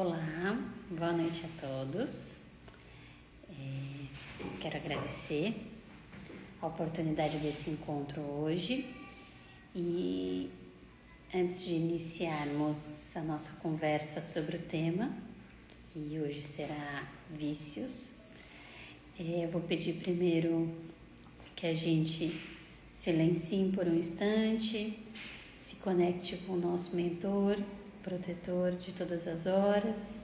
Olá, boa noite a todos. Quero agradecer a oportunidade desse encontro hoje e antes de iniciarmos a nossa conversa sobre o tema, que hoje será vícios, eu vou pedir primeiro que a gente silencie por um instante, se conecte com o nosso mentor, protetor de todas as horas.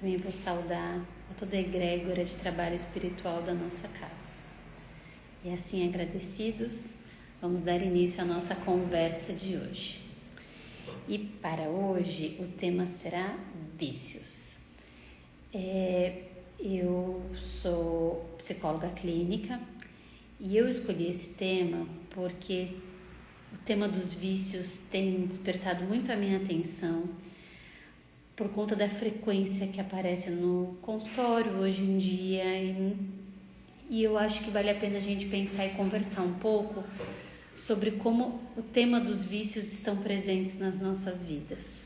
Também vou saudar a toda a egrégora de trabalho espiritual da nossa casa. E assim, agradecidos, vamos dar início à nossa conversa de hoje. E para hoje o tema será vícios. Eu sou psicóloga clínica e eu escolhi esse tema porque o tema dos vícios tem despertado muito a minha atenção por conta da frequência que aparece no consultório hoje em dia e eu acho que vale a pena a gente pensar e conversar um pouco sobre como o tema dos vícios estão presentes nas nossas vidas.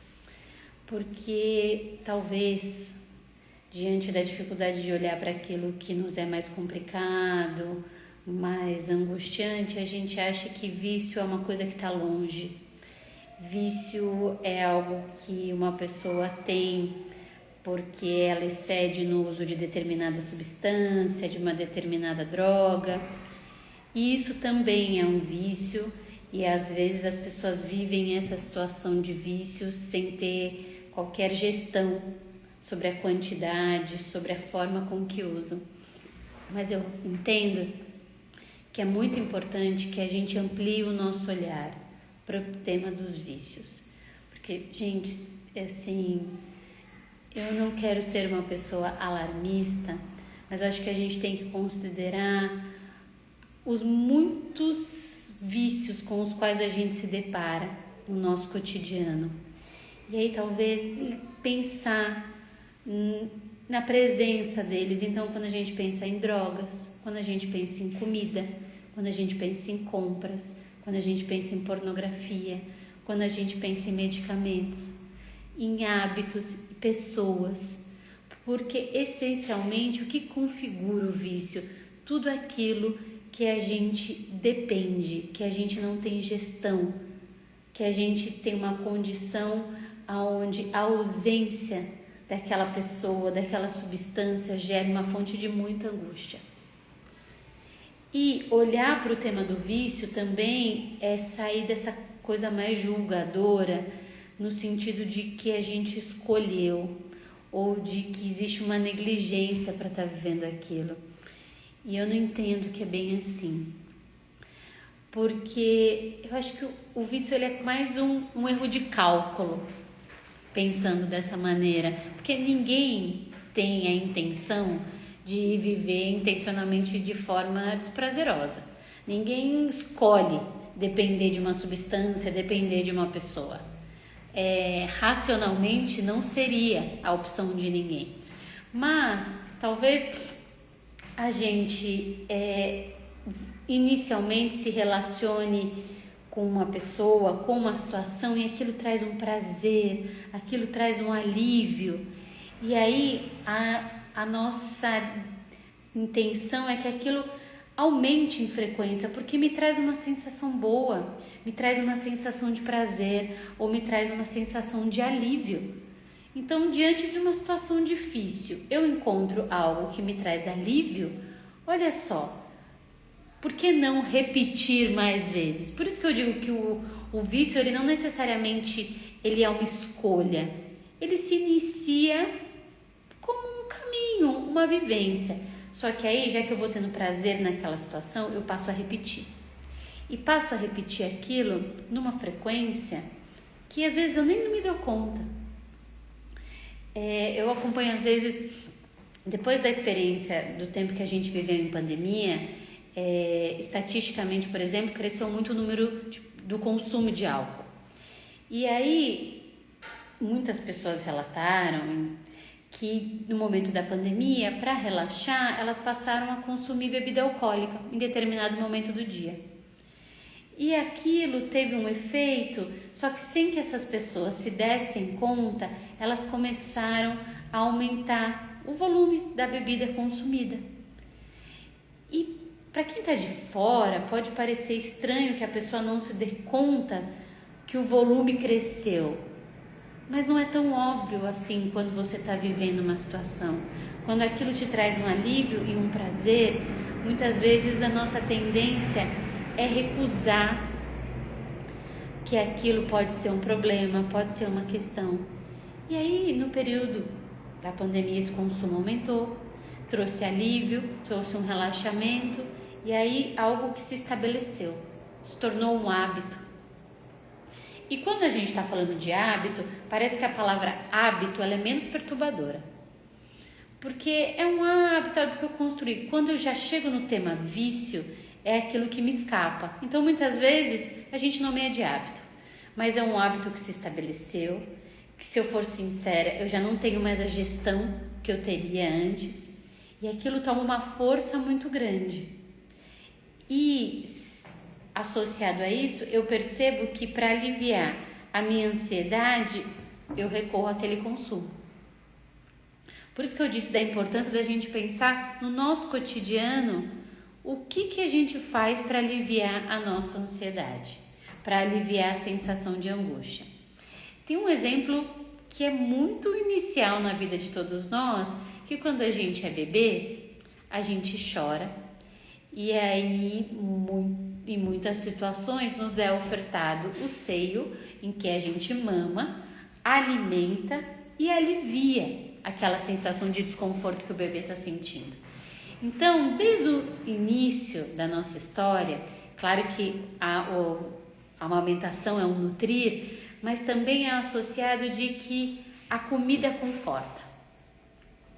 Porque talvez, diante da dificuldade de olhar para aquilo que nos é mais complicado, mais angustiante, a gente acha que vício é uma coisa que está longe. Vício é algo que uma pessoa tem porque ela excede no uso de determinada substância, de uma determinada droga. E isso também é um vício e às vezes as pessoas vivem essa situação de vícios sem ter qualquer gestão sobre a quantidade, sobre a forma com que usam. Mas eu entendo que é muito importante que a gente amplie o nosso olhar para o tema dos vícios. Porque, gente, assim, eu não quero ser uma pessoa alarmista, mas acho que a gente tem que considerar os muitos vícios com os quais a gente se depara no nosso cotidiano. E aí, talvez, pensar na presença deles. Então, quando a gente pensa em drogas, quando a gente pensa em comida, quando a gente pensa em compras, quando a gente pensa em pornografia, quando a gente pensa em medicamentos, em hábitos e pessoas, porque essencialmente o que configura o vício? Tudo aquilo que a gente depende, que a gente não tem gestão, que a gente tem uma condição onde a ausência daquela pessoa, daquela substância gera uma fonte de muita angústia. E olhar para o tema do vício também é sair dessa coisa mais julgadora, no sentido de que a gente escolheu ou de que existe uma negligência para estar vivendo aquilo. E eu não entendo que é bem assim. Porque eu acho que o vício ele é mais um erro de cálculo, pensando dessa maneira. Porque ninguém tem a intenção de viver intencionalmente de forma desprazerosa. Ninguém escolhe depender de uma substância, depender de uma pessoa. Racionalmente não seria a opção de ninguém. Mas talvez a gente inicialmente se relacione com uma pessoa, com uma situação e aquilo traz um prazer, aquilo traz um alívio. E aí a nossa intenção é que aquilo aumente em frequência, porque me traz uma sensação boa, me traz uma sensação de prazer ou me traz uma sensação de alívio. Então, diante de uma situação difícil, eu encontro algo que me traz alívio, olha só, por que não repetir mais vezes? Por isso que eu digo que o vício, ele não necessariamente ele é uma escolha, ele se inicia como um caminho, uma vivência. Só que aí, já que eu vou tendo prazer naquela situação, eu passo a repetir. E passo a repetir aquilo numa frequência que às vezes eu nem me dou conta. Eu acompanho às vezes, depois da experiência do tempo que a gente viveu em pandemia, estatisticamente, por exemplo, cresceu muito o número do consumo de álcool. E aí, muitas pessoas relataram que no momento da pandemia, para relaxar, elas passaram a consumir bebida alcoólica em determinado momento do dia. E aquilo teve um efeito, só que sem que essas pessoas se dessem conta, elas começaram a aumentar o volume da bebida consumida. E para quem está de fora, pode parecer estranho que a pessoa não se dê conta que o volume cresceu. Mas não é tão óbvio assim quando você está vivendo uma situação. Quando aquilo te traz um alívio e um prazer, muitas vezes a nossa tendência é recusar que aquilo pode ser um problema, pode ser uma questão. E aí, no período da pandemia, esse consumo aumentou, trouxe alívio, trouxe um relaxamento, e aí algo que se estabeleceu, se tornou um hábito. E quando a gente está falando de hábito, parece que a palavra hábito ela é menos perturbadora. Porque é um hábito, algo que eu construí. Quando eu já chego no tema vício, é aquilo que me escapa. Então, muitas vezes, a gente nomeia de hábito. Mas é um hábito que se estabeleceu, que se eu for sincera, eu já não tenho mais a gestão que eu teria antes. E aquilo toma uma força muito grande. E associado a isso, eu percebo que para aliviar a minha ansiedade, eu recorro àquele consumo. Por isso que eu disse da importância da gente pensar no nosso cotidiano o que a gente faz para aliviar a nossa ansiedade, para aliviar a sensação de angústia. Tem um exemplo que é muito inicial na vida de todos nós, que quando a gente é bebê, a gente chora e aí em muitas situações nos é ofertado o seio em que a gente mama, alimenta e alivia aquela sensação de desconforto que o bebê está sentindo. Então, desde o início da nossa história, claro que a amamentação é um nutrir, mas também é associado de que a comida conforta.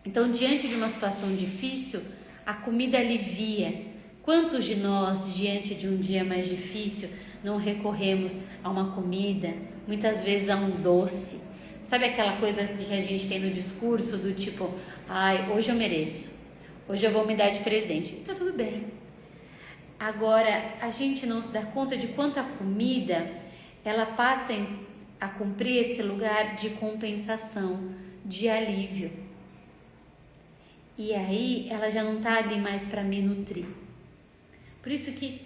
Então, diante de uma situação difícil, a comida alivia. Quantos de nós, diante de um dia mais difícil, não recorremos a uma comida, muitas vezes a um doce? Sabe aquela coisa que a gente tem no discurso do tipo, ai, hoje eu mereço, hoje eu vou me dar de presente. Tá tudo bem. Agora, a gente não se dá conta de quanto a comida, ela passa a cumprir esse lugar de compensação, de alívio. E aí, ela já não tá ali mais para me nutrir. Por isso que,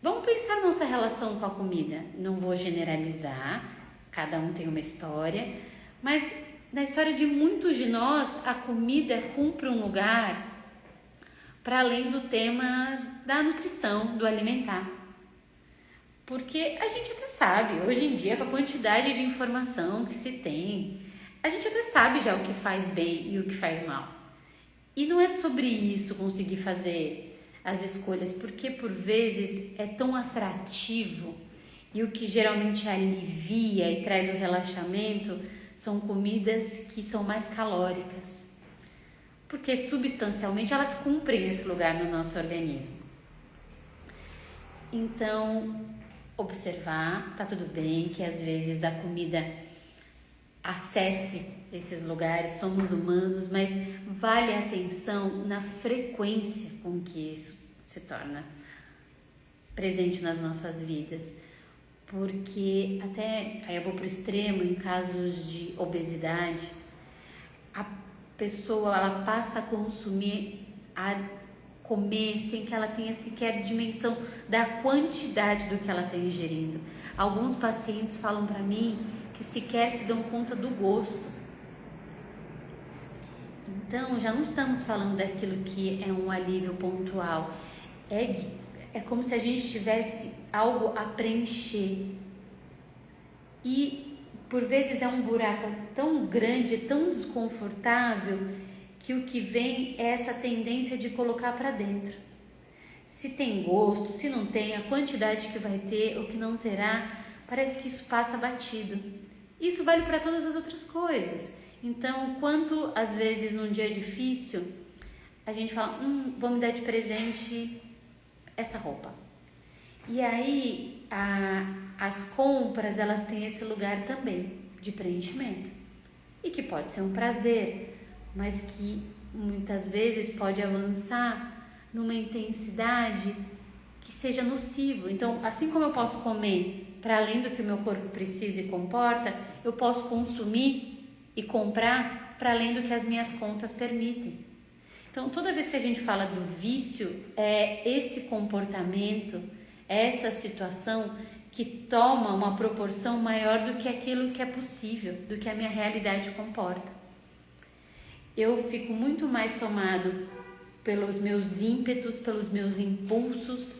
vamos pensar nossa relação com a comida. Não vou generalizar, cada um tem uma história, mas na história de muitos de nós, a comida cumpre um lugar para além do tema da nutrição, do alimentar. Porque a gente até sabe, hoje em dia, com a quantidade de informação que se tem, a gente até sabe já o que faz bem e o que faz mal. E não é sobre isso conseguir fazer as escolhas, porque por vezes é tão atrativo e o que geralmente alivia e traz o relaxamento são comidas que são mais calóricas, porque substancialmente elas cumprem esse lugar no nosso organismo. Então, observar, tá tudo bem que às vezes a comida acesse esses lugares, somos humanos, mas vale a atenção na frequência com que isso se torna presente nas nossas vidas. Porque até, aí eu vou para o extremo, em casos de obesidade, a pessoa ela passa a consumir, a comer sem que ela tenha sequer dimensão da quantidade do que ela está ingerindo. Alguns pacientes falam para mim que sequer se dão conta do gosto. Então, já não estamos falando daquilo que é um alívio pontual. É como se a gente tivesse algo a preencher. E, por vezes, é um buraco tão grande, tão desconfortável, que o que vem é essa tendência de colocar para dentro. Se tem gosto, se não tem, a quantidade que vai ter ou que não terá, parece que isso passa batido. Isso vale para todas as outras coisas. Então, quanto às vezes num dia difícil, a gente fala, vou me dar de presente essa roupa. E aí, as compras, elas têm esse lugar também de preenchimento. E que pode ser um prazer, mas que muitas vezes pode avançar numa intensidade que seja nocivo. Então, assim como eu posso comer para além do que o meu corpo precisa e comporta, eu posso consumir e comprar para além do que as minhas contas permitem. Então, toda vez que a gente fala do vício, é esse comportamento, é essa situação que toma uma proporção maior do que aquilo que é possível, do que a minha realidade comporta. Eu fico muito mais tomado pelos meus ímpetos, pelos meus impulsos,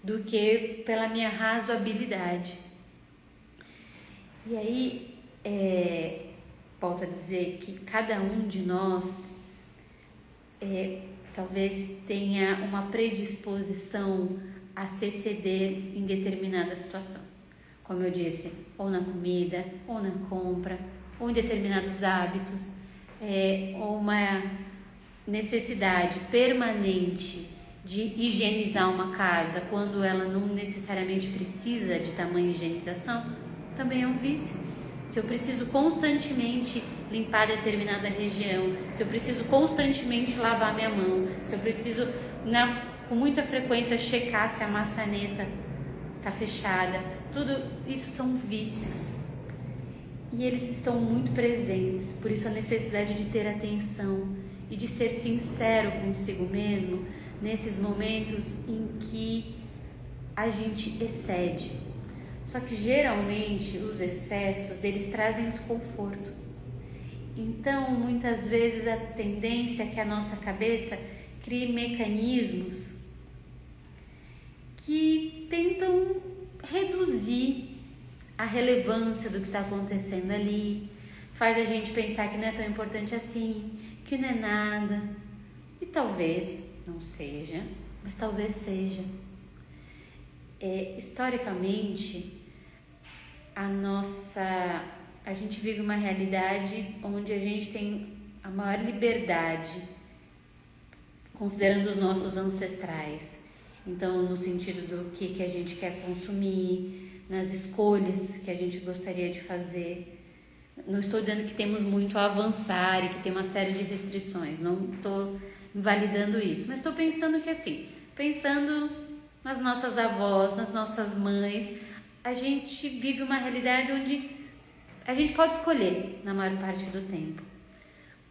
do que pela minha razoabilidade. E aí, volto a dizer que cada um de nós talvez tenha uma predisposição a se ceder em determinada situação. Como eu disse, ou na comida, ou na compra, ou em determinados hábitos, ou uma necessidade permanente de higienizar uma casa quando ela não necessariamente precisa de tamanha higienização, também é um vício. Se eu preciso constantemente limpar determinada região, se eu preciso constantemente lavar minha mão, se eu preciso com muita frequência checar se a maçaneta está fechada, tudo isso são vícios. E eles estão muito presentes, por isso a necessidade de ter atenção e de ser sincero consigo mesmo nesses momentos em que a gente excede. Só que geralmente os excessos, eles trazem desconforto. Então, muitas vezes a tendência é que a nossa cabeça crie mecanismos que tentam reduzir a relevância do que está acontecendo ali, faz a gente pensar que não é tão importante assim, que não é nada, e talvez não seja, mas talvez seja. Historicamente, a gente vive uma realidade onde a gente tem a maior liberdade, considerando os nossos ancestrais. Então, no sentido do que a gente quer consumir, nas escolhas que a gente gostaria de fazer. Não estou dizendo que temos muito a avançar e que tem uma série de restrições, não estou invalidando isso, mas estou pensando que assim, pensando nas nossas avós, nas nossas mães, a gente vive uma realidade onde a gente pode escolher na maior parte do tempo,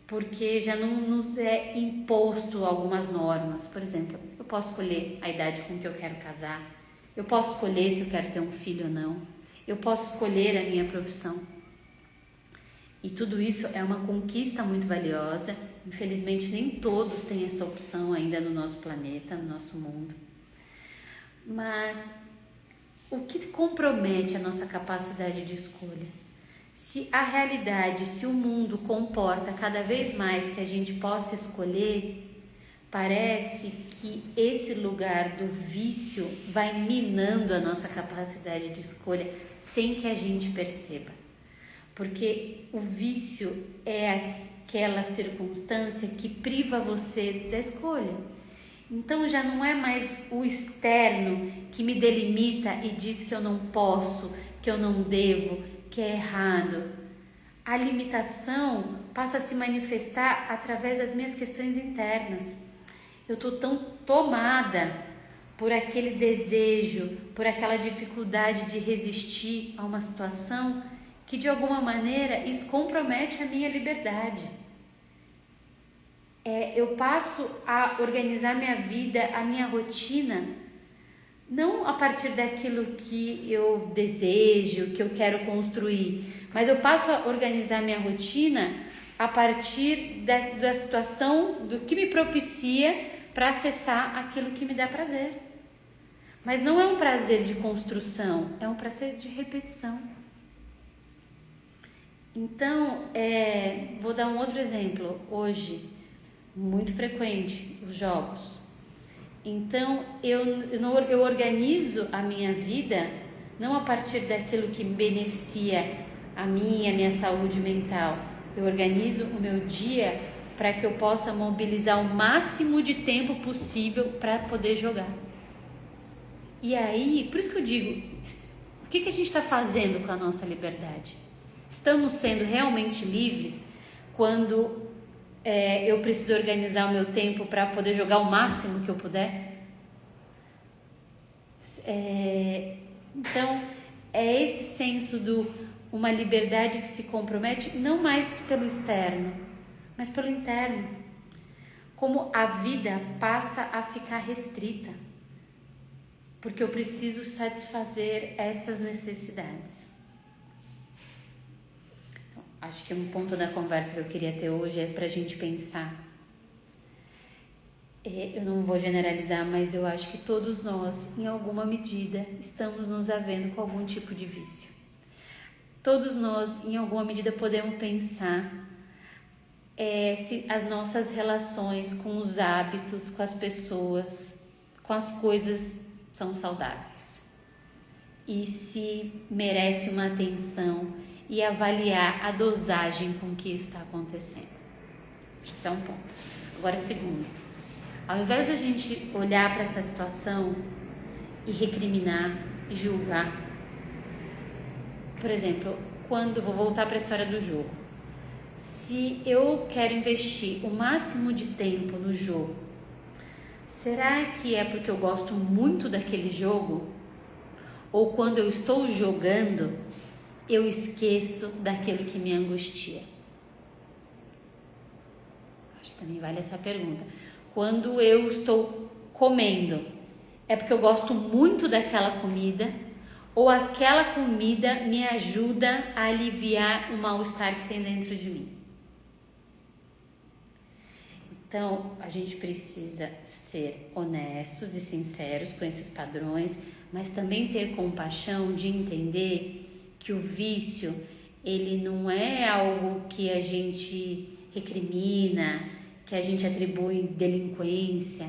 porque já não nos é imposto algumas normas. Por exemplo, eu posso escolher a idade com que eu quero casar, eu posso escolher se eu quero ter um filho ou não, eu posso escolher a minha profissão. E tudo isso é uma conquista muito valiosa. Infelizmente, nem todos têm essa opção ainda no nosso planeta, no nosso mundo. Mas o que compromete a nossa capacidade de escolha? Se a realidade, se o mundo comporta cada vez mais que a gente possa escolher, parece que esse lugar do vício vai minando a nossa capacidade de escolha sem que a gente perceba. Porque o vício é aquela circunstância que priva você da escolha. Então já não é mais o externo que me delimita e diz que eu não posso, que eu não devo, que é errado. A limitação passa a se manifestar através das minhas questões internas. Eu estou tão tomada por aquele desejo, por aquela dificuldade de resistir a uma situação que de alguma maneira isso compromete a minha liberdade. Eu passo a organizar minha vida, a minha rotina, não a partir daquilo que eu desejo, que eu quero construir, mas eu passo a organizar minha rotina a partir da situação, do que me propicia para acessar aquilo que me dá prazer. Mas não é um prazer de construção, é um prazer de repetição. Então, vou dar um outro exemplo. Hoje, muito frequente, os jogos. Então, eu organizo a minha vida não a partir daquilo que beneficia a minha saúde mental. Eu organizo o meu dia para que eu possa mobilizar o máximo de tempo possível para poder jogar. E aí, por isso que eu digo, o que a gente está fazendo com a nossa liberdade? Estamos sendo realmente livres quando eu preciso organizar o meu tempo para poder jogar o máximo que eu puder? Então, é esse senso uma liberdade que se compromete não mais pelo externo, mas pelo interno. Como a vida passa a ficar restrita, porque eu preciso satisfazer essas necessidades. Então, acho que um ponto da conversa que eu queria ter hoje é para a gente pensar. Eu não vou generalizar, mas eu acho que todos nós, em alguma medida, estamos nos havendo com algum tipo de vício. Todos nós, em alguma medida, podemos pensar se as nossas relações com os hábitos, com as pessoas, com as coisas são saudáveis. E se merece uma atenção e avaliar a dosagem com que isso está acontecendo. Acho que isso é um ponto. Agora, segundo, ao invés da gente olhar para essa situação e recriminar e julgar, por exemplo, vou voltar para a história do jogo. Se eu quero investir o máximo de tempo no jogo, será que é porque eu gosto muito daquele jogo? Ou quando eu estou jogando, eu esqueço daquilo que me angustia? Acho que também vale essa pergunta. Quando eu estou comendo, é porque eu gosto muito daquela comida ou aquela comida me ajuda a aliviar o mal-estar que tem dentro de mim? Então, a gente precisa ser honestos e sinceros com esses padrões, mas também ter compaixão de entender que o vício, ele não é algo que a gente recrimina, que a gente atribui delinquência.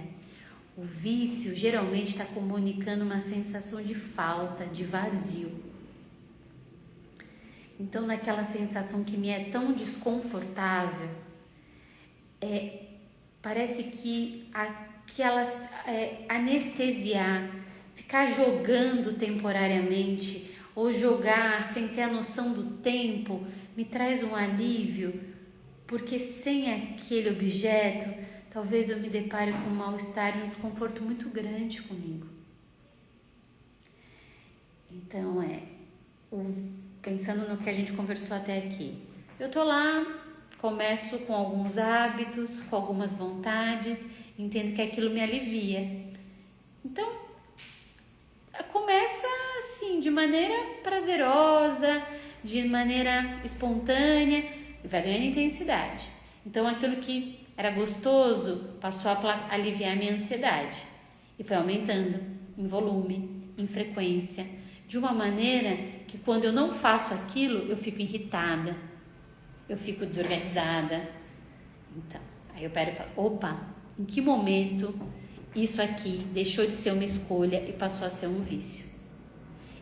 O vício geralmente está comunicando uma sensação de falta, de vazio. Então, naquela sensação que me é tão desconfortável, parece que anestesiar, ficar jogando temporariamente ou jogar sem ter a noção do tempo me traz um alívio, porque sem aquele objeto talvez eu me depare com um mal-estar e um desconforto muito grande comigo. Então pensando no que a gente conversou até aqui, eu tô lá, começo com alguns hábitos, com algumas vontades, entendo que aquilo me alivia. Então, começa assim, de maneira prazerosa, de maneira espontânea, e vai ganhando intensidade. Então, aquilo que era gostoso passou a aliviar minha ansiedade e foi aumentando em volume, em frequência, de uma maneira que quando eu não faço aquilo, eu fico irritada, eu fico desorganizada. Então, aí eu paro e falo, opa, em que momento isso aqui deixou de ser uma escolha e passou a ser um vício?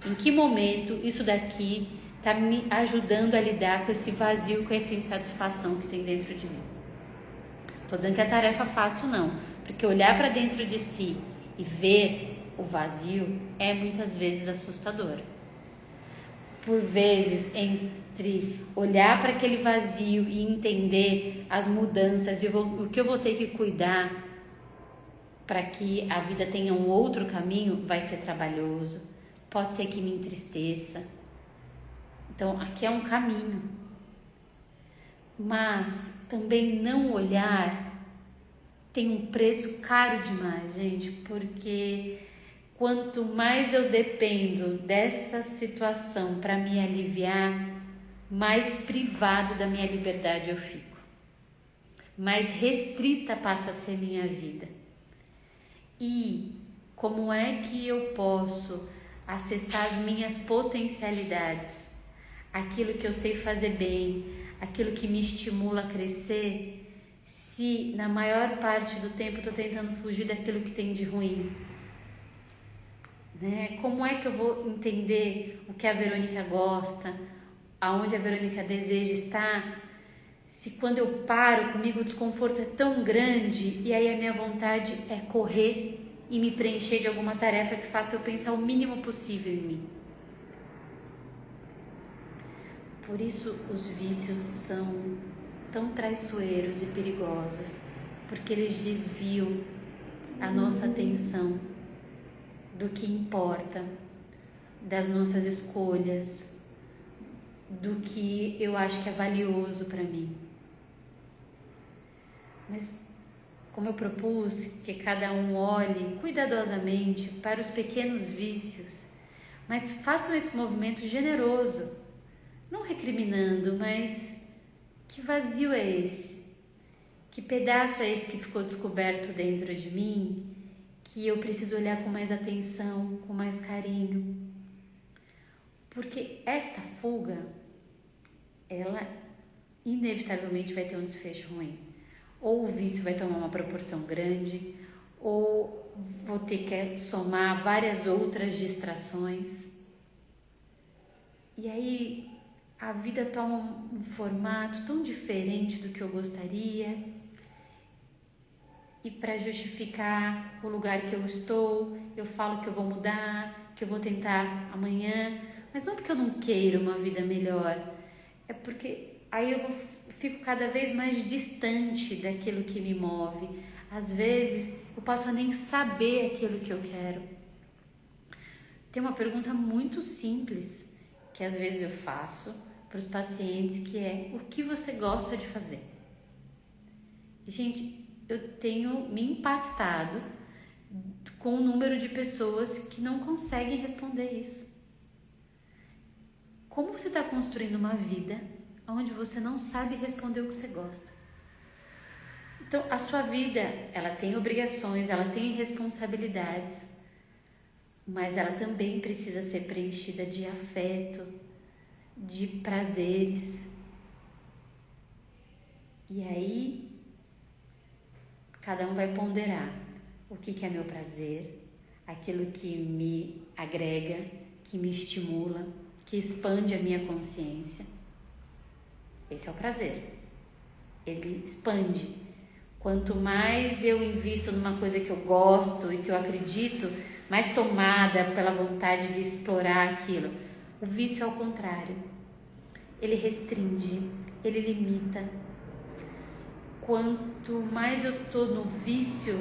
Em que momento isso daqui está me ajudando a lidar com esse vazio, com essa insatisfação que tem dentro de mim? Estou dizendo que é tarefa fácil não, porque olhar para dentro de si e ver o vazio é muitas vezes assustador. Por vezes, entre olhar para aquele vazio e entender as mudanças e o que eu vou ter que cuidar para que a vida tenha um outro caminho, vai ser trabalhoso, pode ser que me entristeça. Então, aqui é um caminho. Mas também não olhar tem um preço caro demais, gente, porque quanto mais eu dependo dessa situação para me aliviar, mais privado da minha liberdade eu fico. Mais restrita passa a ser minha vida. E como é que eu posso acessar as minhas potencialidades? Aquilo que eu sei fazer bem, aquilo que me estimula a crescer, se na maior parte do tempo eu estou tentando fugir daquilo que tem de ruim? Né? Como é que eu vou entender o que a Verônica gosta, aonde a Verônica deseja estar, se quando eu paro comigo o desconforto é tão grande e aí a minha vontade é correr e me preencher de alguma tarefa que faça eu pensar o mínimo possível em mim? Por isso os vícios são tão traiçoeiros e perigosos, porque eles desviam a nossa atenção do que importa, das nossas escolhas, do que eu acho que é valioso para mim. Mas como eu propus que cada um olhe cuidadosamente para os pequenos vícios, mas façam esse movimento generoso, não recriminando, mas que vazio é esse? Que pedaço é esse que ficou descoberto dentro de mim, que eu preciso olhar com mais atenção, com mais carinho? Porque esta fuga, ela inevitavelmente vai ter um desfecho ruim. Ou o vício vai tomar uma proporção grande, ou vou ter que somar várias outras distrações. E aí a vida toma um formato tão diferente do que eu gostaria. E para justificar o lugar que eu estou, eu falo que eu vou mudar, que eu vou tentar amanhã, mas não porque eu não queiro uma vida melhor, é porque aí eu fico cada vez mais distante daquilo que me move. Às vezes eu passo a nem saber aquilo que eu quero. Tem uma pergunta muito simples que às vezes eu faço para os pacientes, que é: o que você gosta de fazer? Gente, eu tenho me impactado com o número de pessoas que não conseguem responder isso. Como você está construindo uma vida onde você não sabe responder o que você gosta? Então, a sua vida, ela tem obrigações, ela tem responsabilidades, mas ela também precisa ser preenchida de afeto, de prazeres. E aí, cada um vai ponderar o que é meu prazer, aquilo que me agrega, que me estimula, que expande a minha consciência. Esse é o prazer. Ele expande. Quanto mais eu invisto numa coisa que eu gosto e que eu acredito, mais tomada pela vontade de explorar aquilo. O vício é o contrário. Ele restringe, ele limita. Quanto mais eu tô no vício,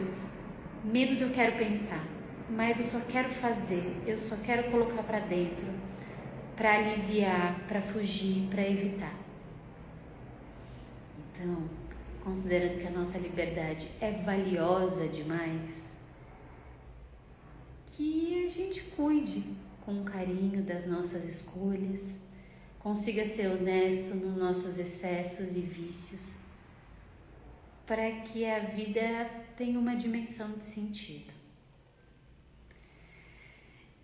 menos eu quero pensar, mais eu só quero fazer, eu só quero colocar para dentro, para aliviar, para fugir, para evitar. Então, considerando que a nossa liberdade é valiosa demais, que a gente cuide com carinho das nossas escolhas, consiga ser honesto nos nossos excessos e vícios, para que a vida tenha uma dimensão de sentido.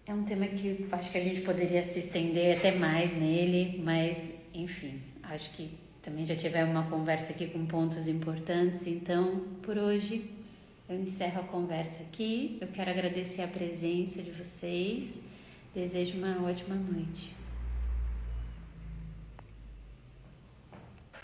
É um tema que acho que a gente poderia se estender até mais nele, mas enfim, acho que também já tivemos uma conversa aqui com pontos importantes, então por hoje eu encerro a conversa aqui. Eu quero agradecer a presença de vocês, desejo uma ótima noite.